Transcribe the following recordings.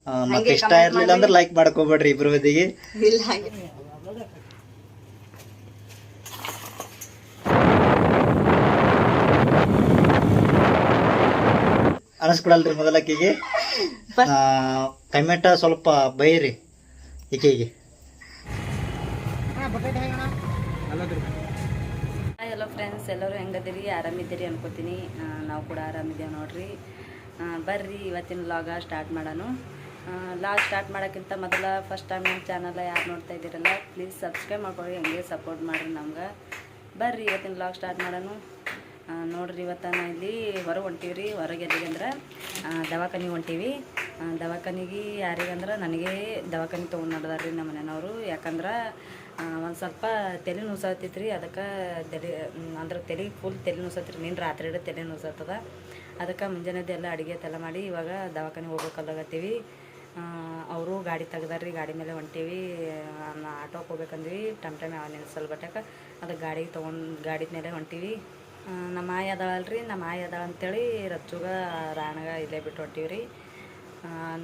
ಮತ್ತೆ ಇಷ್ಟ ಇರ್ಲಿಲ್ಲ ಅಂದ್ರೆ ಲೈಕ್ ಮಾಡ್ಕೋಬೇಡ್ರಿ ಇಬ್ರು ಬದಿಗೆ. ಇಲ್ಲ ಹಾಗೆ ಅನಿಸ್ಕೊಡಲ್ರಿ ಮೊದಲಕ್ಕಿಗೆ ಕಮೆಂಟ ಸ್ವಲ್ಪ ಬೈರಿ ಈಕೆಗೆ. ಹಲೋ ಫ್ರೆಂಡ್ಸ್, ಎಲ್ಲರೂ ಹೆಂಗದಿರಿ? ಆರಾಮಿದ್ದೀರಿ ಅನ್ಕೋತೀನಿ. ನಾವು ಕೂಡ ಆರಾಮಿದ್ದೇವೆ ನೋಡ್ರಿ. ಬರ್ರಿ ಇವತ್ತಿನ ಲಾಗ ಸ್ಟಾರ್ಟ್ ಮಾಡೋಣ. ಲಾಗ್ ಸ್ಟಾರ್ಟ್ ಮಾಡೋಕ್ಕಿಂತ ಮೊದಲ ಫಸ್ಟ್ ಟೈಮ್ ನಮ್ಮ ಚಾನಲ್ ಯಾರು ನೋಡ್ತಾ ಇದ್ದೀರಲ್ಲ, ಪ್ಲೀಸ್ ಸಬ್ಸ್ಕ್ರೈಬ್ ಮಾಡ್ಕೊಳ್ಳಿ, ಹಂಗೆ ಸಪೋರ್ಟ್ ಮಾಡಿರಿ ನಮ್ಗೆ. ಬರ್ರಿ ಇವತ್ತಿನ ಲಾಗ್ ಸ್ಟಾರ್ಟ್ ಮಾಡೋಣ. ನೋಡ್ರಿ ಇವತ್ತು ನಾವು ಇಲ್ಲಿ ಹೊರಗೆ ಹೊಂಟೀವಿ ರೀ. ಹೊರಗೆ ಎಲ್ಲಿಗೆ ಅಂದ್ರೆ ದವಾಖಾನಿಗೆ ಹೊಂಟೀವಿ. ದವಾಖಾನಿಗೆ ಯಾರಿಗಂದ್ರೆ ನನಗೆ ದವಾಖಾನೆ ತೊಗೊಂಡು ನಡೆದಾರ ರೀ ನಮ್ಮ ಮನೆಯವರು. ಯಾಕಂದ್ರೆ ಒಂದು ಸ್ವಲ್ಪ ತಲೆ ನುಸಾತಿತ್ತು ರೀ. ಅದಕ್ಕೆ ಅಂದ್ರೆ ಫುಲ್ ತಲೆ ನುಸತ್ರಿ. ನೀನು ರಾತ್ರಿ ಇಡೀ ತಲೆ ನುಸತ್ತದ. ಅದಕ್ಕೆ ಮುಂಜಾನೆದೆಲ್ಲ ಅಡುಗೆ ತೆಲ್ಲ ಮಾಡಿ ಇವಾಗ ದವಾಖಾನೆಗೆ ಹೋಗ್ಬೇಕಲ್ಲಾಗತ್ತೀವಿ. ಅವರು ಗಾಡಿ ತೆಗ್ದಾರ್ರಿ, ಗಾಡಿ ಮೇಲೆ ಹೊಂಟೀವಿ. ಆಟೋಗೆ ಹೋಗ್ಬೇಕಂದ್ವಿ. ಟಮ್ ಯಾವ ನಿಲ್ಸಲ್ ಬಟ್ಟಾಕ ಅದಕ್ಕೆ ಗಾಡಿ ಮೇಲೆ ಹೊಂಟೀವಿ. ನಮ್ಮ ಆಯಿ ಅದಾಳಲ್ರಿ, ನಮ್ಮ ಆಯಿ ಅದಾಳ ಅಂತೇಳಿ ರಚ್ಚುಗ ರಾಣಗ ಇಲ್ಲೇ ಬಿಟ್ಟು ಹೊಂಟೀವಿ ರೀ.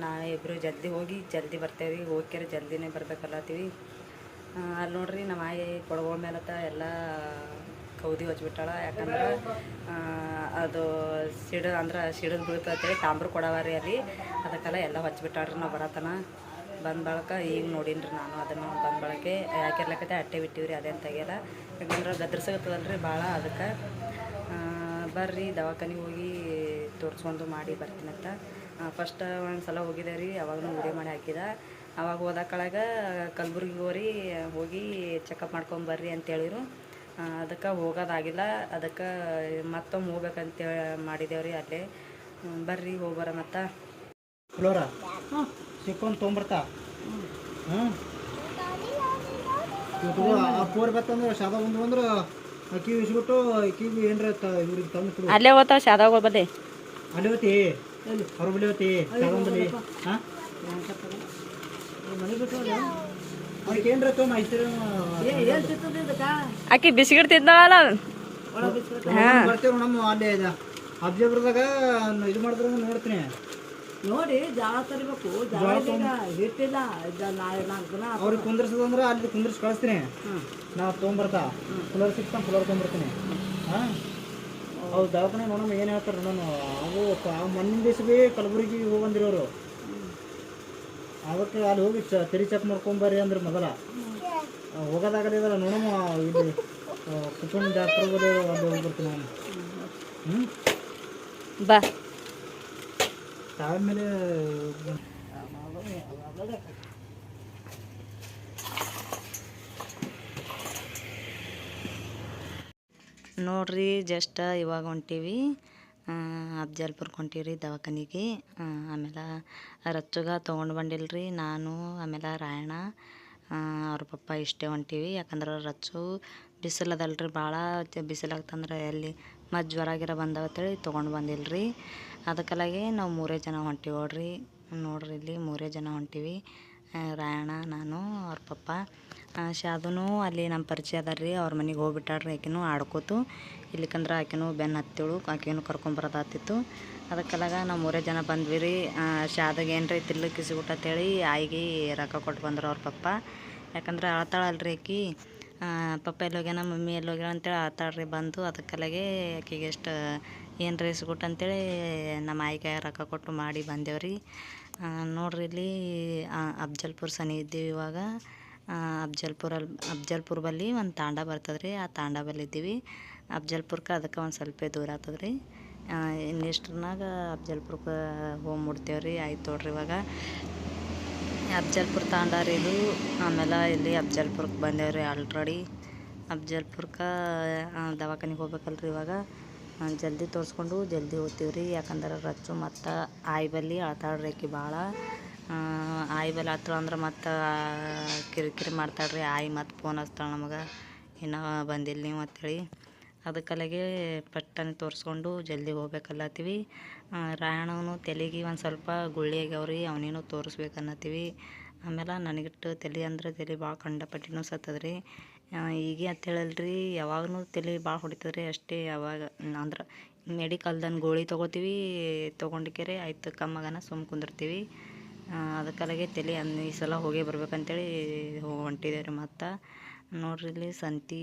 ನಾವಿಬ್ಬರು ಜಲ್ದಿ ಹೋಗಿ ಜಲ್ದಿ ಬರ್ತೇವೆ ರೀ. ಹೋಗ್ಯಾರ ಜಲ್ದಿನೇ ಬರ್ಬೇಕಲ್ಲತ್ತೀವಿ. ಅಲ್ಲಿ ನೋಡ್ರಿ ನಮ್ಮ ಆಯಿ ಕೊಡಗಳ ಮೇಲತ್ತ ಎಲ್ಲ ಕೌದಿ ಹಚ್ಬಿಟ್ಟಾಳ. ಯಾಕಂದ್ರೆ ಅದು ಸಿಡಿದು ಬೀಳ್ತಂತೇಳಿ ತಾಂಬ್ರು ಕೊಡವಾರಿ ಅಲ್ಲಿ. ಅದಕ್ಕೆಲ್ಲ ಎಲ್ಲ ಹಚ್ಬಿಟ್ಟಾಳ್ರಿ. ನಾವು ಬರತನ ಬಂದ ಬಳಕ ಈಗ ನೋಡೀನಿ ನಾನು ಅದನ್ನು. ಬಂದ ಬಳಕೆ ಯಾಕಿರ್ಲಕತ್ತೆ ಅಟ್ಟೆ ಬಿಟ್ಟಿವ್ರಿ, ಅದೇನು ತೆಗಿಯಲ್ಲ. ಯಾಕಂದ್ರೆ ಗದ್ರಸಾಗತ್ತದಲ್ರಿ ಭಾಳ. ಅದಕ್ಕೆ ಬರ್ರಿ ದವಾಖಾನಿಗೆ ಹೋಗಿ ತೋರಿಸ್ಕೊಂಡು ಮಾಡಿ ಬರ್ತೀನಂತ. ಫಸ್ಟ್ ಒಂದು ಸಲ ಹೋಗಿದ್ದೆ ರೀ, ಅವಾಗೂ ವಿಡಿಯೋ ಮಾಡಿ ಹಾಕಿದ. ಅವಾಗ ಹೋದಕ್ಕಳಗ ಕಲಬುರ್ಗಿಗೆ ಹೋಗಿ ಚೆಕಪ್ ಮಾಡ್ಕೊಂಬರ್ರಿ ಅಂತೇಳಿರು. ಅದಕ್ಕೆ ಹೋಗೋದಾಗಿಲ್ಲ. ಅದಕ್ಕೆ ಮತ್ತೊಮ್ಮೆ ಹೋಗ್ಬೇಕಂತೇಳಿ ಮಾಡಿದೇವ್ರಿ ಅಲ್ಲೇ. ಬರ್ರಿ ಹೋಗ್ಬರ ಮತ್ತು ಫ್ಲೋರಾ ಸಿಕ್ಕೊಂಡು ತೊಗೊಂಬರ್ತಾ. ಫೋರ್ ಬತ್ತಂದ್ರೆ ಶಾದ ಬಂದು ಅಂದ್ರೆ ಅಕ್ಕಿ ಇಸ್ಬಿಟ್ಟು ಅಕ್ಕಿಗೆ ಏನ್ರ ಇವ್ರಿಗೆ ತಂದು ಅಲ್ಲೇ ಹೋಗ್ತಾವ ಶಾದಾಗಳು ಬಲ್ಲಿ. ಅಲ್ಲಿ ಹೋತಿ ಅವ್ರ ಬಳಿ ಹೋತಿ ಶಾದ ಬಳಿ. ಹಾಂ ಅವ್ರಿಗೆ ಏನ್ರ ತೊಗೊಂಡು ಅಕ್ಕಿ ಬಿಸ್ಕಿಟ್ ತಿಂದಾಳಲ್ಲ. ಬರ್ತೇವೆ ನಮ್ಮ ಅಲ್ಲೇ ಅಬ್ಜರ್ವರ್ದಾಗ ಇದು ಮಾಡಿದ್ರೆ ನೋಡ್ತೀನಿ. ನೋಡಿ ಜಾಳ ತರಬೇಕು. ಹಿಟ್ಟಿಲ್ಲ. ಅವ್ರಿಗೆ ಕುಂದ್ರಸದಂದ್ರೆ ಅಲ್ಲಿ ಕುಂದ್ರಿಸಿ ಕಳಿಸ್ತೀನಿ. ನಾವು ತೊಗೊಂಬರ್ತಾ ಕುಲರ್ ಸಿಗ್ತಾನೆ, ಕುಲರ್ ತೊಗೊಂಬರ್ತೀನಿ. ಹಾಂ ಹೌದು ದವಾಖಾನೆ ನೋಡಮ್ಮ ಏನು ಹೇಳ್ತಾರೆ ನೋಡೋಣ. ಅವು ಮೊನ್ನಿನ ದಿವಸ ಭೀ ಕಲಬುರ್ಗಿ ಹೋಗಿ ಬಂದಿರೋರು. ಅದಕ್ಕೆ ಅಲ್ಲಿ ಹೋಗಿ ತೆರಿ ಚೆಕ್ ಮಾಡ್ಕೊಂಬರ್ರಿ ಅಂದ್ರೆ ಮೊದಲ ಹೋಗೋದಾಗಲಿದಲ್ಲ ನೋಡಮ್ಮ. ಇಲ್ಲಿ ಕುಟುಂಬ ಡಾಕ್ಟ್ರ್ ಬಳಿ ಅಲ್ಲಿ ಹೋಗ್ಬರ್ತೀನಿ ನಾನು. ಬಾ ಆಮೇಲೆ ನೋಡ್ರಿ ಜಸ್ಟ್ ಇವಾಗ ಹೊಂಟೀವಿ. ಅಫ್ಜಲ್ಪುರ್ಗೆ ಹೊಂಟೀವಿ ದವಾಖಾನಿಗೆ. ಆಮೇಲೆ ರಚ್ಚುಗ ತೊಗೊಂಡು ಬಂದಿಲ್ರಿ. ನಾನು ಆಮೇಲೆ ರಾಯಣ್ಣ ಅವ್ರ ಪಪ್ಪ ಇಷ್ಟೇ ಹೊಂಟೀವಿ. ಯಾಕಂದ್ರೆ ರಚ್ಚು ಬಿಸಿಲದಲ್ರಿ, ಭಾಳ ಬಿಸಿಲಾಗ್ತಂದ್ರೆ ಎಲ್ಲಿ ಮತ್ತು ಜ್ವರ ಬಂದವತ್ತೇಳಿ ತೊಗೊಂಡು ಬಂದಿಲ್ರಿ. ಅದಕ್ಕಾಗಿ ನಾವು 3 ಜನ ಹೊಂಟೀವಿ ನೋಡ್ರಿ ಇಲ್ಲಿ 3 ಜನ ಹೊಂಟೀವಿ. ರಾಯಣ್ಣ, ನಾನು, ಅವ್ರ ಪಪ್ಪ. ಶಾದೂ ಅಲ್ಲಿ ನಮ್ಮ ಪರಿಚಯ ಅದಾರ್ರಿ, ಅವ್ರ ಮನೆಗೆ ಹೋಗ್ಬಿಟ್ಟಾಳ್ರಿ. ಆಕಿನೂ ಆಡ್ಕೋತು ಇಲ್ಲಿಕಂದ್ರೆ ಆಕಿನೂ ಬೆನ್ನು ಹತ್ತಿಳು, ಆಕಿನೂ ಕರ್ಕೊಂಬರೋದಾತಿತ್ತು. ಅದಕ್ಕೆಲ್ಲಾಗ ನಾವು 3 ಜನ ಬಂದ್ವಿ ರೀ. ಶಾದಾಗ ಏನ್ರಿ ತಿರ್ಲಿಕ್ಕಿಸ್ಬಿಟ್ಟಂತೇಳಿ ಆಯಿಗೆ ರೊಕ್ಕ ಕೊಟ್ಟು ಬಂದ್ರು ಅವ್ರ ಪಪ್ಪ. ಯಾಕಂದ್ರೆ ಅಳ್ತಾಳಲ್ರಿ ಆಕಿ. ಪಪ್ಪ ಎಲ್ಲೋಗ್ಯಾನ, ಮಮ್ಮಿ ಎಲ್ಲೋಗ್ಯಾಳ ಅಂತೇಳಿ ಆಳ್ತಾಳ್ರಿ ಬಂದು. ಅದಕ್ಕೆಲ್ಲಾಗೆ ಆಕಿಗೆ ಎಷ್ಟು ಏನು ಇಸ್ಬಿಟ್ಟು ಅಂತೇಳಿ ನಮ್ಮ ಆಯಿಗೆ ರೊಕ್ಕ ಕೊಟ್ಟು ಮಾಡಿ ಬಂದೇವ್ರಿ. ನೋಡ್ರಿ ಇಲ್ಲಿ ಅಫ್ಜಲ್ಪುರ್ ಸನಿ ಇದ್ದೀವಿ ಇವಾಗ. ಅಫ್ಜಲ್ಪುರ್ ಬಲ್ಲಿ ಒಂದು ತಾಂಡ ಬರ್ತದ್ರಿ. ಆ ತಾಂಡ ಬಲ್ಲಿ ಇದ್ದೀವಿ. ಅಫ್ಜಲ್ಪುರ್ಗೆ ಅದಕ್ಕೆ ಒಂದು ಸ್ವಲ್ಪ ದೂರ ಆಗ್ತದ್ರಿ. ಇನ್ನಿಷ್ಟ್ರನಾಗ ಅಫ್ಜಲ್ಪುರ್ಗೆ ಹೋಗಿ ಮುಡ್ತೇವ್ರಿ. ಆಯ್ತು ನೋಡ್ರಿ ಇವಾಗ ಅಫ್ಜಲ್ಪುರ್ ತಾಂಡ ರೀ ಇದು. ಆಮೇಲೆ ಇಲ್ಲಿ ಅಫ್ಜಲ್ಪುರ್ಗೆ ಬಂದೇವ್ರಿ ಆಲ್ರೆಡಿ. ಅಫ್ಜಲ್ಪುರ್ಗೆ ದವಾಖಾನಿಗೆ ಹೋಗ್ಬೇಕಲ್ರಿ ಇವಾಗ. ಜಲ್ದಿ ತೋರಿಸ್ಕೊಂಡು ಜಲ್ದಿ ಹೋಗ್ತೀವ್ರಿ. ಯಾಕಂದ್ರೆ ರಚ್ಚು ಮತ್ತು ಆಯಿ ಬಲ್ಲಿ ಅಳ್ತಾಳ್ರಿ ಆಕಿ ಭಾಳ. ಆಯಿ ಬಲ್ಲಿ ಅಳ್ತಾಳ ಅಂದ್ರೆ ಮತ್ತು ಕಿರಿಕಿರಿ ಮಾಡ್ತಾಳ್ರಿ ಆಯಿ. ಮತ್ತು ಫೋನ್ ಹಚ್ತಾಳೆ ನಮಗೆ, ಇನ್ನೂ ಬಂದಿಲ್ಲ ನೀವು ಅಂತೇಳಿ. ಅದಕ್ಕಲ್ಲಾಗೆ ಪಟ್ಟನೆ ತೋರಿಸ್ಕೊಂಡು ಜಲ್ದಿ ಹೋಗ್ಬೇಕಲ್ಲತ್ತೀವಿ. ರಾಯಣ್ಣವನು ತಲೆಗೆ ಒಂದು ಸ್ವಲ್ಪ ಗುಳ್ಳಿ ಆಗ್ಯಾವ್ರಿ, ಅವನೇನು ತೋರಿಸ್ಬೇಕನ್ನತ್ತೀವಿ. ಆಮೇಲೆ ನನಗಿಟ್ಟು ತಲೆ ಅಂದ್ರೆ ತಲೆ ಭಾಳ ಕಂಡಪಟ್ಟಿನೂ ಸತ್ತದ್ರಿ. ಈಗ ಅಂತ ಹೇಳಲ್ರಿ, ಯಾವಾಗೂ ತಲೆ ಭಾಳ ಹೊಡಿತದ್ರಿ ಅಷ್ಟೇ. ಯಾವಾಗ ಅಂದ್ರೆ ಮೆಡಿಕಲ್ದನ್ ಗೋಳಿ ತೊಗೋತೀವಿ, ತೊಗೊಂಡಿಕೆರೆ ಆಯ್ತು ಕಮ್ಮಗನ ಸುಮ್ಮ ಕುಂದಿರ್ತೀವಿ. ಅದಕ್ಕಲಾಗೆ ತಲೆ ಈ ಸಲ ಹೋಗೇ ಬರ್ಬೇಕಂತೇಳಿ ಹೊಂಟಿದ್ದೇವೆ ರೀ. ಮತ್ತು ನೋಡ್ರಿ ಇಲ್ಲಿ ಸಂತಿ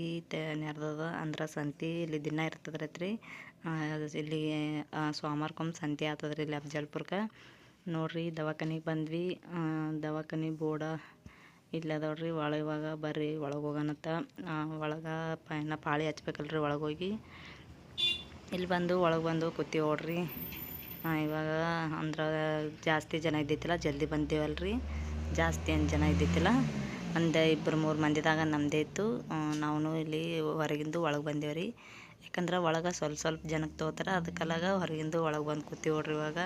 ನೆರ್ದದ ಅಂದ್ರೆ ಸಂತಿ ಇಲ್ಲಿ ದಿನ ಇರ್ತದ್ರೈತ್ರಿ. ಇಲ್ಲಿ ಸೋಮವಾರಕ್ಕೊಮ್ಮೆ ಸಂತಿ ಆಗ್ತದ್ರಿ ಇಲ್ಲಿ ಅಫಜಲ್ಪುರ್ಗೆ. ನೋಡ್ರಿ ದವಾಖಾನಿಗೆ ಬಂದ್ವಿ. ದವಾಖಾನೆ ಬೋರ್ಡ ಇಲ್ಲ ಅದಾವ್ರಿ. ಇವಾಗ ಬರ್ರಿ ಒಳಗೆ ಹೋಗೋಣತ್ತ. ಒಳಗೆ ಇನ್ನು ಪಾಳಿ ಹಚ್ಬೇಕಲ್ರಿ ಒಳಗೆ ಹೋಗಿ. ಇಲ್ಲಿ ಒಳಗೆ ಬಂದು ಕೂತೀವಿ ನೋಡ್ರಿ. ಇವಾಗ ಅಂದ್ರೆ ಜಾಸ್ತಿ ಜನ ಇದ್ದಿತ್ತಿಲ್ಲ, ಜಲ್ದಿ ಬಂದೇವಲ್ರಿ. ಜಾಸ್ತಿ ಏನು ಜನ ಇದ್ದಿತ್ತಿಲ್ಲ, ಒಂದು 2-3 ಮಂದಿದಾಗ ನಮ್ಮದೇ ಇತ್ತು. ನಾವು ಇಲ್ಲಿ ಹೊರಗಿಂದು ಒಳಗೆ ಬಂದೇವ್ರಿ. ಯಾಕಂದ್ರೆ ಒಳಗೆ ಸ್ವಲ್ಪ ಜನಕ್ಕೆ ತೊಗೋತಾರೆ, ಅದಕ್ಕೆಲ್ಲಾಗ ಹೊರಗಿಂದು ಒಳಗೆ ಬಂದು ಕೂತೀವಿ ನೋಡ್ರಿ. ಇವಾಗ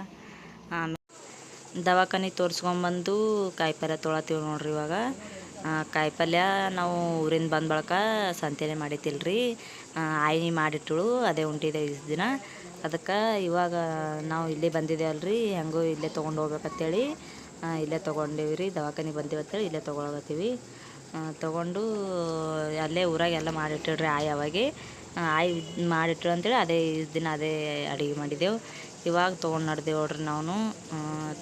ದವಾಖಾನೆ ತೋರಿಸ್ಕೊಂಬಂದು ಕಾಯಿಪಲ್ಯ ತೊಳತ್ತೀವಿ ನೋಡ್ರಿ. ಇವಾಗ ಕಾಯಿಪಲ್ಯ ನಾವು ಊರಿಂದ ಬಂದ ಬಳಕ ಸಂತೆನೇ ಮಾಡಿತ್ತಿಲ್ರಿ. ಆಯಿ ಮಾಡಿಟ್ಟಳು, ಅದೇ ಉಂಟಿದೆ ಇಷ್ಟು ದಿನ. ಅದಕ್ಕೆ ಇವಾಗ ನಾವು ಇಲ್ಲೇ ಬಂದಿದ್ದೇವಲ್ರಿ, ಹೆಂಗೂ ಇಲ್ಲೇ ತೊಗೊಂಡು ಹೋಗ್ಬೇಕಂತೇಳಿ ಇಲ್ಲೇ ತೊಗೊಂಡೇವಿ ರೀ. ದವಾಖಾನೆ ಬಂದೇವಂತೇಳಿ ಇಲ್ಲೇ ತೊಗೊಳಕತ್ತೀವಿ. ತೊಗೊಂಡು ಅಲ್ಲೇ ಊರಾಗ ಎಲ್ಲ ಮಾಡಿಟ್ಟಿಡ್ರಿ ಆಯಿ. ಅವಾಗೆ ಆಯಿ ಮಾಡಿಟ್ರು ಅಂತೇಳಿ ಅದೇ ಇಷ್ಟು ದಿನ ಅದೇ ಅಡುಗೆ ಮಾಡಿದೆವು. ಇವಾಗ ತೊಗೊಂಡು ನಡ್ದೇವು ನೋಡ್ರಿ. ನಾವು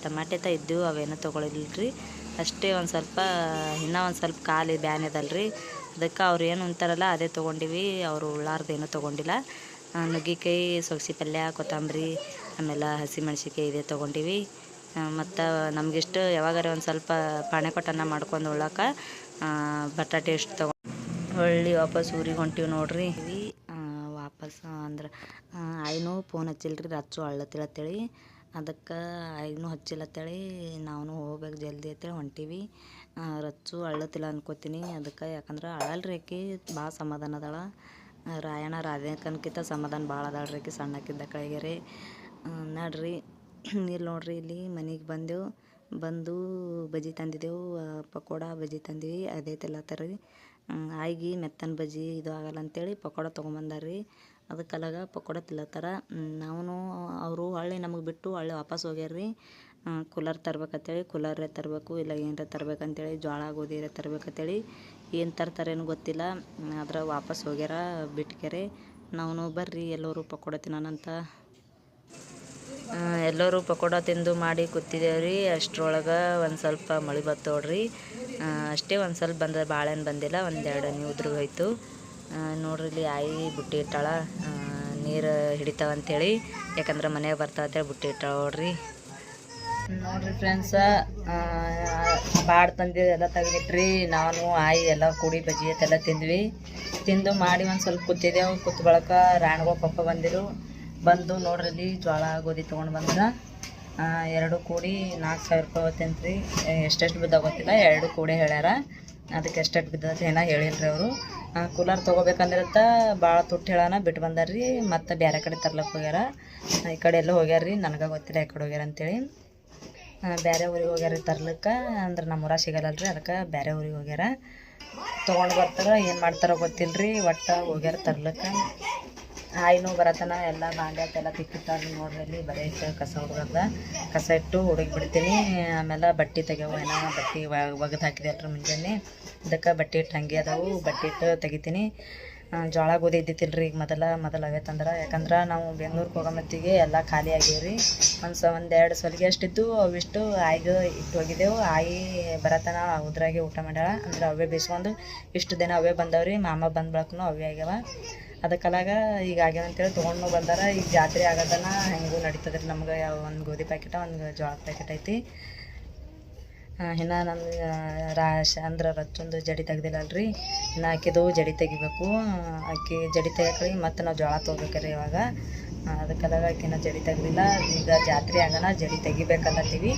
ಟಮಾಟೆ ಇದ್ದವು, ಅವೇನೂ ತೊಗೊಳಿಲ್ರಿ. ಅಷ್ಟೇ ಒಂದು ಸ್ವಲ್ಪ ಇನ್ನೂ ಒಂದು ಸ್ವಲ್ಪ ಕಾಲು ಬ್ಯಾನದಲ್ರಿ. ಅದಕ್ಕೆ ಅವ್ರು ಏನು ಅಂತಾರಲ್ಲ ಅದೇ ತೊಗೊಂಡಿವಿ. ಅವರು ಉಳ್ಳಾರ್ದೇನೂ ತೊಗೊಂಡಿಲ್ಲ. ನುಗ್ಗಿಕಾಯಿ, ಸೊಗಸಿ ಪಲ್ಯ, ಕೊತ್ತಂಬರಿ, ಆಮೇಲೆ ಹಸಿಮೆಣ್ಸಿಕಾಯಿ ಇದೇ ತೊಗೊಂಡಿವಿ. ಮತ್ತು ನಮಗಿಷ್ಟು ಯಾವಾಗಾರ ಒಂದು ಸ್ವಲ್ಪ ಪಾಣೆ ಕೊಟ್ಟನ್ನ ಮಾಡ್ಕೊಂಡು ಉಳ್ಳಾಕ ಬಟಾಟೆ ಎಷ್ಟು ಹೊಳ್ಳಿ ವಾಪಸ್ ಊರಿಗೆ ಹೊಂಟಿವಿ ನೋಡ್ರಿ. ವಾಪಸ್ ಅಂದ್ರೆ ಆಯ್ನೂ ಫೋನ್ ಹಚ್ಚಿಲ್ರಿ, ರಚ್ಚು ಅಳ್ಳತ್ತಿಳತ್ತೇಳಿ. ಅದಕ್ಕೆ ಆಯ್ನೂ ಹಚ್ಚಿಲ್ಲತ್ತೇಳಿ ನಾವು ಹೋಗ್ಬೇಕು ಜಲ್ದಿ ಅಂತೇಳಿ ಹೊಂಟೀವಿ. ರಚ್ಚು ಅಳ್ಳತ್ತಿಲ್ಲ ಅನ್ಕೋತೀನಿ. ಅದಕ್ಕೆ ಯಾಕಂದ್ರೆ ಅಳಲ್ರಿ ಆಕಿ, ಭಾಳ ಸಮಾಧಾನ ಅದಾಳ. ರಾಯಣ್ಣ ರಾಧೇಕನ್ಕಿಂತ ಸಮಾಧಾನ ಭಾಳ ಅದಾಳ್ರಿ ಆಕಿ ಸಣ್ಣಕ್ಕಿದ್ದ ಕಳಿಗೆರೆ. ನಡ್ರಿ ಇಲ್ಲಿ ನೋಡ್ರಿ, ಇಲ್ಲಿ ಮನೆಗೆ ಬಂದು ಬಜ್ಜಿ ತಂದಿದ್ದೆವು. ಪಕೋಡ ಬಜ್ಜಿ ತಂದಿವಿ, ಅದೇ ತಿಲ್ಲತ್ತಾರ ರೀ. ಆಯ್ಗೆ ಮೆತ್ತನ ಬಜ್ಜಿ ಇದು ಆಗಲ್ಲ ಅಂತೇಳಿ ಪಕೋಡ ತೊಗೊಂಬಂದಾರ್ರಿ. ಅದಕ್ಕಲಾಗ ಪಕೋಡ ತಿಲ್ಲತ್ತಾರ. ನಾವು ಅವರು ಹೊಳ್ಳಿ ನಮಗೆ ಬಿಟ್ಟು ಹೊಳ್ಳಿ ವಾಪಸ್ ಹೋಗ್ಯಾರ್ರಿ. ಕೂಲರ್ ತರ್ಬೇಕಂತೇಳಿ, ಕೂಲರೇ ತರಬೇಕು ಇಲ್ಲ ಏನರ ತರ್ಬೇಕಂತೇಳಿ, ಜೋಳ ಗೋಧಿರೇ ತರ್ಬೇಕಂತೇಳಿ. ಏನು ತರ್ತಾರೇನು ಗೊತ್ತಿಲ್ಲ. ಆದ್ರೆ ವಾಪಸ್ ಹೋಗ್ಯಾರ ಬಿಟ್ಕೆರೆ. ನಾವು ಬರ್ರಿ ಎಲ್ಲರೂ ಪಕೋಡ ತಿನ್ನೋಣಂತ. ಎಲ್ಲರೂ ಪಕೋಡ ತಿಂದು ಮಾಡಿ ಕೂತಿದ್ದೇವ್ರಿ. ಅಷ್ಟ್ರೊಳಗೆ ಒಂದು ಸ್ವಲ್ಪ ಮಳೆ ಬತ್ತು ನೋಡ್ರಿ. ಅಷ್ಟೇ ಒಂದು ಸ್ವಲ್ಪ ಬಂದ, ಬಾಳೆಹಣ್ಣು ಬಂದಿಲ್ಲ, 1-2 ಹನಿ ಉದುರು ಹೋಯ್ತು ನೋಡ್ರಿ. ಇಲ್ಲಿ ಆಯಿ ಬುಟ್ಟಿ ಇಟ್ಟಾಳ, ನೀರು ಹಿಡಿತಾವಂತೇಳಿ. ಯಾಕಂದ್ರೆ ಮನೆಗೆ ಬರ್ತಾವಂತೇಳಿ ಬುಟ್ಟಿ ಇಟ್ಟಾಳ ನೋಡ್ರಿ. ನೋಡ್ರಿ ಫ್ರೆಂಡ್ಸ, ಬಾಡ್ ತಂದಿದ್ದು ಎಲ್ಲ ತೆಗೆದಿಟ್ರಿ. ನಾನು ಆಯಿ ಎಲ್ಲ ಕೂಡಿ ಬಜ್ಜಿ ಎಲ್ಲ ತಿಂದ್ವಿ. ತಿಂದು ಮಾಡಿ ಒಂದು ಸ್ವಲ್ಪ ಕೂತಿದ್ದೆವು. ಕೂತ್ ಬಳಕ ರಾಣಗೋ ಪಪ್ಪ ಬಂದು ನೋಡ್ರಿ ಇಲ್ಲಿ ಜೋಳ ಗೋಧಿ ತೊಗೊಂಡು ಬಂದ್ರೆ 2 ಕೂಡಿ 4,000 ರೂಪಾಯಿ ಹೋಗ್ತೇನ್ರಿ. ಎಷ್ಟೆಷ್ಟು ಬಿದ್ದ ಗೊತ್ತಿಲ್ಲ, 2 ಕೂಡಿ ಹೇಳ್ಯಾರ. ಅದಕ್ಕೆ ಎಷ್ಟೆಷ್ಟು ಬಿದ್ದದ ಏನೋ ಹೇಳಿಲ್ರಿ ಅವರು. ಕೂಲರ್ ತೊಗೋಬೇಕಂದ್ರತ್ತ ಭಾಳ ತುಟ್ಟು ಹೇಳೋಣ ಬಿಟ್ಟು ಬಂದಾರ್ರಿ. ಮತ್ತು ಬೇರೆ ಕಡೆ ತರ್ಲಕ್ಕೆ ಹೋಗ್ಯಾರ. ಈ ಕಡೆ ಎಲ್ಲ ಹೋಗ್ಯಾರ್ರಿ, ನನಗೆ ಗೊತ್ತಿಲ್ಲ ಈ ಕಡೆ ಹೋಗ್ಯಾರ ಅಂತೇಳಿ. ಬೇರೆ ಊರಿಗೆ ಹೋಗ್ಯಾರ ತರ್ಲಿಕ್ಕೆ. ಅಂದ್ರೆ ನಮ್ಮ ಊರ ಸಿಗಲ್ಲಲ್ರಿ, ಅದಕ್ಕೆ ಬೇರೆ ಊರಿಗೆ ಹೋಗ್ಯಾರ. ತೊಗೊಂಡು ಬರ್ತಾರ, ಏನು ಮಾಡ್ತಾರೋ ಗೊತ್ತಿಲ್ಲರಿ. ಒಟ್ಟು ಹೋಗ್ಯಾರ ತರ್ಲಿಕ್ಕೆ. ಆಯಿನೂ ಬರತನ ಎಲ್ಲ ಬಾಂಡ್ಯಾತೆಲ್ಲ ತಿಕ್ಕಿರ್ತಾರೆ ನೋಡ್ರಿ. ಅಲ್ಲಿ ಬರೀ ಇಟ್ಟು ಕಸ ಹುಡುಗದ ಕಸ ಇಟ್ಟು ಹುಡುಗಿ ಬಿಡ್ತೀನಿ. ಆಮೇಲೆ ಬಟ್ಟೆ ತೆಗೆವು, ಏನೋ ಬಟ್ಟೆ ಒಗೆದು ಹಾಕಿದೆ ಅಲ್ರಿ ಮುಂಜಾನೆ. ಅದಕ್ಕೆ ಬಟ್ಟೆ ಇಟ್ಟು ಹಂಗೆ ಅದಾವು, ಬಟ್ಟೆ ಇಟ್ಟು ತೆಗಿತೀನಿ. ಜೋಳ ಗೋಧಿ ಇದ್ದಿತ್ತಿಲ್ರಿ ಈಗ ಮೊದಲು ಆಗೈತಂದ್ರೆ. ಯಾಕಂದ್ರೆ ನಾವು ಬೆಂಗ್ಳೂರಿಗೆ ಹೋಗೋ ಮತ್ತಿಗೆ ಎಲ್ಲ ಖಾಲಿ ಆಗ್ಯಾವ್ರಿ. 1-2 ಸಲಿಗೆ ಅಷ್ಟಿದ್ದು ಅವಿಷ್ಟು ಆಯಿಗೆ ಇಟ್ಟು ಹೋಗಿದ್ದೆವು. ಆಯಿ ಬರತನ ಉದ್ರಾಗೆ ಊಟ ಮಾಡ್ಯಾಳ. ಅಂದ್ರೆ ಅವೇ ಬೇಯಿಸ್ಕೊಂಡು ಇಷ್ಟು ದಿನ ಅವೇ ಬಂದವ್ರಿ. ಮಾಮ ಬಂದ ಬಳಕೂ ಅವೇ ಆಗ್ಯಾವ. ಅದಕ್ಕಲಾಗ ಈಗ ಆಗ್ಯಾವ ಅಂತೇಳಿ ತೊಗೊಂಡು ಬಂದಾರ. ಈಗ ಜಾತ್ರೆ ಆಗೋದನ್ನ ಹೆಂಗೂ ನಡೀತದ್ರಿ ನಮ್ಗೆ. ಒಂದು ಗೋಧಿ ಪ್ಯಾಕೆಟ, ಒಂದು ಜೋಳದ ಪ್ಯಾಕೆಟ್ ಐತಿ. ಇನ್ನು ನನ್ನ ಅಂದ್ರೆ ರಚ್ಚೊಂದು ಜಡಿ ತೆಗ್ದಿಲ್ಲಲ್ರಿ, ಇನ್ನು ಆಕಿದು ಜಡಿ ತೆಗಿಬೇಕು. ಆಕಿ ಜಡಿ ತೆಗಿಯಕ್ರಿ ಮತ್ತು ನಾವು ಜೋಳ ತೊಗೋಬೇಕ್ರಿ ಇವಾಗ. ಅದಕ್ಕೆಲ್ಲ ಆಕಿನ ಜಡಿ ತೆಗ್ದಿಲ್ಲ. ಈಗ ಜಾತ್ರೆ ಆಗೋಣ ಜಡಿ ತೆಗಿಬೇಕಲ್ಲತ್ತೀವಿ.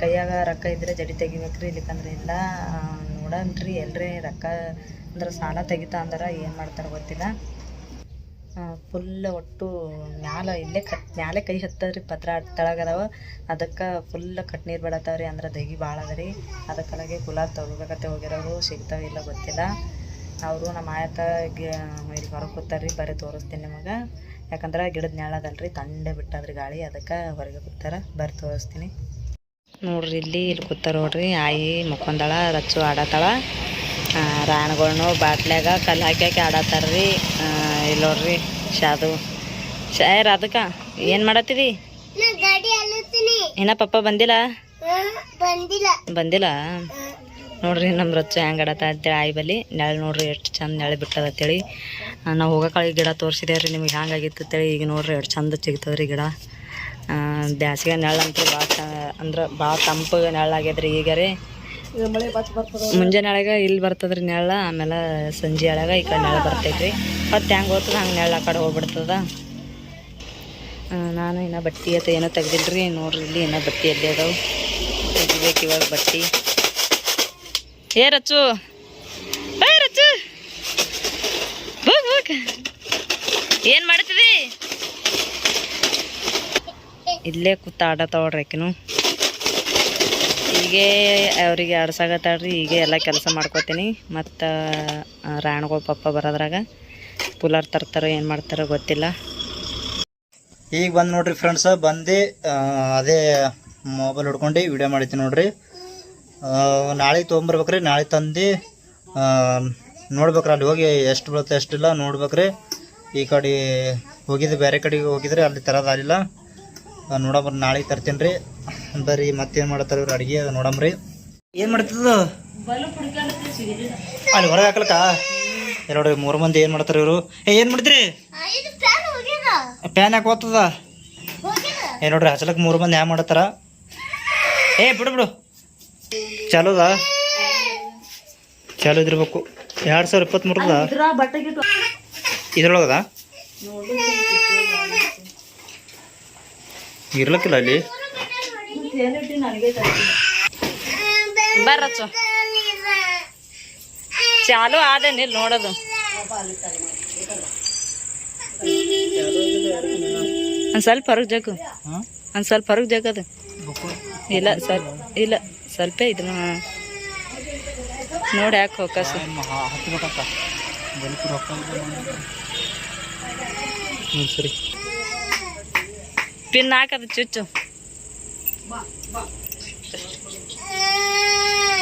ಕೈಯಾಗ ರೊಕ್ಕ ಇದ್ದರೆ ಜಡಿ ತೆಗಿಬೇಕ್ರಿ, ಇಲ್ಲಿಕಂದ್ರೆ ಇಲ್ಲ. ನೋಡನ್ರಿ ಎಲ್ರಿ ರೊಕ್ಕ ಅಂದ್ರೆ ಸಾಲ ತೆಗಿತಾ ಅಂದ್ರೆ ಏನು ಮಾಡ್ತಾರೆ ಗೊತ್ತಿಲ್ಲ. ಫುಲ್ ಒಟ್ಟು ಮ್ಯಾಲೆ ಕೈ ಹತ್ತದ್ರಿ, ಪತ್ರ ತಳಗದಾವ. ಅದಕ್ಕೆ ಫುಲ್ ಕಟ್ನೀರು ಬಿಡತ್ತವ್ರಿ. ಅಂದ್ರೆ ದಗಿ ಭಾಳ ಅದ ರೀ. ಅದಕ್ಕಲಾಗೆ ಕೂಲರ್ ತೊಗೋಬೇಕತ್ತೆ ಹೋಗಿರೋರು, ಸಿಗ್ತಾವಿಲ್ಲ ಗೊತ್ತಿಲ್ಲ. ಅವರು ನಮ್ಮ ಆಯತ ಇಲ್ಲಿ ಹೊರಗೆ ಕೂತಾರ್ರಿ. ಬರೀ ತೋರಿಸ್ತೀನಿ ನಿಮಗೆ. ಯಾಕಂದ್ರೆ ಗಿಡದ ನೆಳದಲ್ರಿ, ತಂಡೆ ಬಿಟ್ಟದ್ರಿ ಗಾಳಿ. ಅದಕ್ಕೆ ಹೊರಗೆ ಕೂತಾರ. ಬರೀ ತೋರಿಸ್ತೀನಿ ನೋಡ್ರಿ. ಇಲ್ಲಿ ಕೂತಾರ ನೋಡ್ರಿ. ಆಯಿ ಮುಕ್ಕೊಂದಾಳ, ರಚ್ಚು ಆಡತ್ತಾಳ. ರಾಣಗಳ್ನು ಬಾಟ್ಲ್ಯಾಗ ಕಲ್ಲು ಹಾಕಿ ಆಡತ್ತಾರ್ರಿ. ಇಲ್ಲಿ ನೋಡ್ರಿ ಶಾದು ಶಾಯರ್. ಅದಕ್ಕೆ ಏನು ಮಾಡತ್ತೀರಿ? ಇನ್ನ ಪಪ್ಪ ಬಂದಿಲ್ಲ ಬಂದಿಲ್ಲ ನೋಡ್ರಿ ನಮ್ಮ ರಚ್ಚು ಹೆಂಗೆ ಆಡತ್ತ ಅಂತೇಳಿ ಆಯಿ ಬಲ್ಲಿ ನೆಳ ನೋಡ್ರಿ ಎಷ್ಟು ಚಂದ ನೆಳೆ ಬಿಟ್ಟದ ಅಂತೇಳಿ ನಾವು ಹೋಗೋಕಾಳಿ ಗಿಡ ತೋರಿಸಿದೇವೆ ರೀ ನಿಮ್ಗೆ ಹ್ಯಾಂಗಾಗಿತ್ತು ಅಂತೇಳಿ ಈಗ ನೋಡ್ರಿ ಎಷ್ಟು ಚಂದ ಸಿಗ್ತದ್ರಿ ಗಿಡ ಬ್ಯಾಸಿಗೆ ನೆಳ ಅಂತೂ ಭಾಳ ಅಂದ್ರೆ ಭಾಳ ತಂಪಗೆ ನೆಳ್ಳಾಗ್ಯದ್ರಿ ಈಗ ರೀ ಮುಂಜಾನೆ ಇಲ್ಲಿ ಬರ್ತದ್ರಿ ನೆಳ ಆಮೇಲೆ ಸಂಜೆ ಒಳಗೆ ಈ ಕಡೆ ನೆಳ ಬರ್ತೈತ್ರಿ ಮತ್ತು ಹೆಂಗೆ ಹೋಗ್ತದ ಹಂಗೆ ನೆಳ ಆ ಕಡೆ ಹೋಗ್ಬಿಡ್ತದ ನಾನು ಇನ್ನೂ ಬಟ್ಟೆ ಅಥವಾ ಏನೋ ತೆಗ್ದಿಲ್ರಿ ನೋಡ್ರಿ ಇಲ್ಲಿ ಇನ್ನೂ ಬಟ್ಟೆ ಎಲ್ಲಿ ಅದಾವೆ ತೆಗಿಬೇಕು ಇವಾಗ ಬಟ್ಟೆ ರಚ್ಚು ರಚ್ಚು ಏನು ಮಾಡ್ತಿದಿ ಇಲ್ಲೇ ಕೂತ ಆಡತಾವ್ರಿ ಆಕಿನು ಹೀಗೆ ಅವ್ರಿಗೆ ಆಡ್ಸಾಗತ್ತಾಳ್ರಿ ಹೀಗೆ ಎಲ್ಲ ಕೆಲಸ ಮಾಡ್ಕೋತೀನಿ ಮತ್ತು ರಾಣಗಳು ಪಪ್ಪ ಬರೋದ್ರಾಗ ಕೂಲರ್ ತರ್ತಾರೋ ಏನು ಮಾಡ್ತಾರೋ ಗೊತ್ತಿಲ್ಲ. ಈಗ ಬಂದು ನೋಡ್ರಿ ಫ್ರೆಂಡ್ಸ ಬಂದು ಅದೇ ಮೊಬೈಲ್ ಹಿಡ್ಕೊಂಡು ವಿಡಿಯೋ ಮಾಡಿದ್ದೀನಿ ನೋಡ್ರಿ. ನಾಳೆ ತೊಗೊಂಬರ್ಬೇಕ್ರಿ. ನಾಳೆ ತಂದು ನೋಡ್ಬೇಕ್ರಿ ಅಲ್ಲಿ ಹೋಗಿ ಎಷ್ಟು ಬೀಳುತ್ತೆ ಎಷ್ಟಿಲ್ಲ ನೋಡ್ಬೇಕ್ರಿ. ಈ ಕಡೆ ಹೋಗಿದ್ದು ಬೇರೆ ಕಡೆಗೆ ಹೋಗಿದ್ರೆ ಅಲ್ಲಿ ತರೋದಾಗಿಲ್ಲ ನೋಡಂಬ್ರಿ. ನಾಳೆ ತರ್ತೀನಿ ರೀ. ಬರ್ರಿ ಮತ್ತೇನು ಮಾಡ್ತಾರೆ ಇವ್ರು ಅಡುಗೆ ನೋಡಂಬ್ರಿ. ಏನು ಮಾಡ್ತದ ಅಲ್ಲಿ ಹೊರಗೆ ಹಾಕ್ಲಕ್ಕ ನೋಡ್ರಿ 3 ಮಂದಿ ಏನು ಮಾಡ್ತಾರೆ ಇವರು. ಏನು ಮಾಡ್ತೀರಿ ಪ್ಯಾನ್ ಯಾಕೆ ಓದ್ತದ ನೋಡ್ರಿ ಹಚ್ಚಲಕ್ಕೆ 3 ಮಂದಿ ಹ್ಯಾಂಗ ಮಾಡತ್ತಾರ. ಬಿಡು ಚಲೋದ ಚಲೋ ಇದಿರ್ಬೇಕು. 2023 ಇದ್ರೊಳಗದ ಇರ್ಲಕ್ಕಿಲ್ಲ ಅಲ್ಲಿ ಬರ್ರಚ್ಚು ಚಾಲು ಆದೇನಿಲ್ಲ ನೋಡೋದು. ಒಂದು ಸ್ವಲ್ಪ ಹೊರಗೆ ಜಗು ಒಂದು ಸ್ವಲ್ಪ ಹೊರಗೆ ಜಗದು ಇಲ್ಲ ಇಲ್ಲ ಸ್ವಲ್ಪ ಇದನ್ನ ನೋಡಿ ಯಾಕೆ ಹೋಗಸ ಸರಿ ಪಿನ್ ಹಾಕದು ಚುಚ್ಚು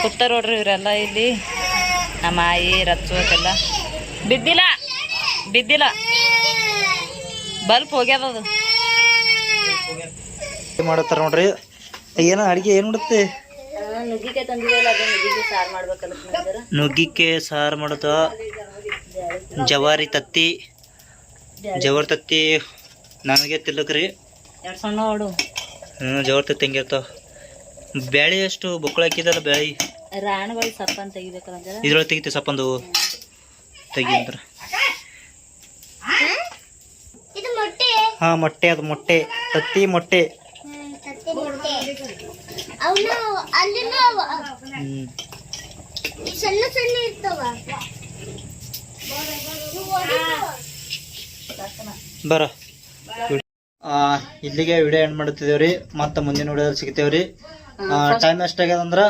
ಕೂತಾರ ನೋಡ್ರಿ ಇವರೆಲ್ಲ ಇಲ್ಲಿ ನಮ್ಮ ಆಯಿ ರಚ್ಚು ಅದೆಲ್ಲ ಬಿದ್ದಿಲ್ಲ ಬಲ್ಪ್ ಹೋಗ್ಯದದು ಮಾಡತ್ತಾರ ನೋಡ್ರಿ. ಏನು ಅಡಿಗೆ ಏನು ಮಾಡುತ್ತೆ ನುಗ್ಗಿಕಾಯಿ ತಂದಿದ್ದಲ್ಲ ಅದೇ ನುಗ್ಗಿಕಾಯಿ ಸಾರು ಮಾಡ್ಬೇಕಲ್ಲ. ನುಗ್ಗಿಕಾಯಿ ಸಾರು ಮಾಡೋದು ಜವಾರಿ ತತ್ತಿ ನನಗೆ ತಿಲ್ಲಕ್ರಿ ಎರಡು ಸಣ್ಣ ಹೊಡು ಜವಾರಿ ತತ್ತಿ ಹೆಂಗಿರ್ತಾವ. ಬ್ಯಾಳಿ ಎಷ್ಟು ಬೊಕ್ಕಳ ಹಾಕಿದಲ್ಲ ಬ್ಯಾಳಿ ರಾಣಗಳು ಸಪ್ಪನ್ ತೆಗಿಬೇಕಲ್ಲ ಇದ್ರೊಳಗೆ ತೆಗಿತೀವಿ ಸಪ್ಪಂದು ತೆಗಿ ಅಂದ್ರೆ ಮೊಟ್ಟೆ ಅದು ಮೊಟ್ಟೆ ತತ್ತಿ ಮೊಟ್ಟೆ ಬರ ಇಲ್ಲಿಗೆ ವಿಡಿಯೋ ಎಂಡ್ ಮಾಡ್ತಿದ್ದೇವ್ರಿ. ಮತ್ತೆ ಮುಂದಿನ ವಿಡಿಯೋದಲ್ಲಿ ಸಿಗ್ತೇವ್ರಿ. ಟೈಮ್ ಎಷ್ಟಾಗ್ಯದಂದ್ರೆ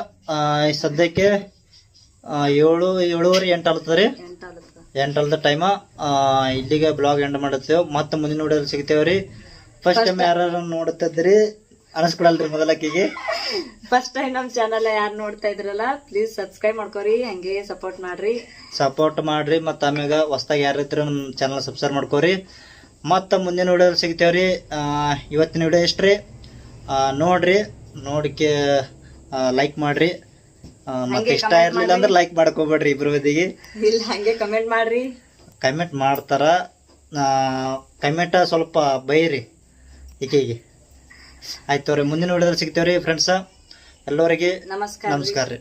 ಸದ್ಯಕ್ಕೆ 7:30 8 ಆಗ್ತದ್ರಿ. 8 ಅಲ್ದ ಟೈಮ. ಇಲ್ಲಿಗೆ ಬ್ಲಾಗ್ ಎಂಡ್ ಮಾಡುತ್ತೇವೆ. ಮತ್ತೆ ಮುಂದಿನ ವಿಡಿಯೋದಲ್ಲಿ ಸಿಗ್ತೇವ್ರಿ. ಫಸ್ಟ್ ಟೈಮ್ ಯಾರು ನೋಡ್ತಿದ್ರಿ ಅನಿಸ್ಕೊಡಲ್ರಿ ಮೊದಲಕ್ಕಿಗೆ. ಫಸ್ಟ್ ಟೈಮ್ ನಮ್ಮ ಚಾನಲ್ ಯಾರು ನೋಡ್ತಾ ಇದ್ರಲ್ಲ ಪ್ಲೀಸ್ ಸಬ್ಸ್ಕ್ರೈಬ್ ಮಾಡ್ಕೋರಿ, ಹಂಗೆ ಸಪೋರ್ಟ್ ಮಾಡ್ರಿ. ಮತ್ತು ಆಮ್ಯಾಗ ಹೊಸ್ದಾಗಿ ಯಾರು ಇದ್ರೆ ನಮ್ಮ ಚಾನಲ್ ಸಬ್ಸ್ಕ್ರೈಬ್ ಮಾಡ್ಕೋರಿ. ಮತ್ತು ಮುಂದಿನ ವಿಡಿಯೋದಲ್ಲಿ ಸಿಗ್ತೇವ್ರಿ. ಇವತ್ತಿನ ವಿಡಿಯೋ ಇಷ್ಟ್ರಿ. ನೋಡಿಕೆ ಲೈಕ್ ಮಾಡ್ರಿ. ಮತ್ತೆ ಇಷ್ಟ ಇರ್ಲಿಲ್ಲ ಅಂದ್ರೆ ಲೈಕ್ ಮಾಡ್ಕೋಬೇಡ್ರಿ. ಇಬ್ರು ಬದಿಗೆ ಇಲ್ಲ ಹಂಗೆ ಕಮೆಂಟ್ ಮಾಡ್ರಿ. ಕಮೆಂಟ್ ಮಾಡ್ತಾರ. ಕಮೆಂಟ್ ಸ್ವಲ್ಪ ಬೈರಿ ಈಕೆಗೆ. ಆಯ್ತು ರೀ. ಮುಂದಿನ ವಿಡಿಯೋದಲ್ಲಿ ಸಿಗ್ತೇವ್ರಿ ಫ್ರೆಂಡ್ಸ. ಎಲ್ಲರಿಗೆ ನಮಸ್ಕಾರ ರೀ.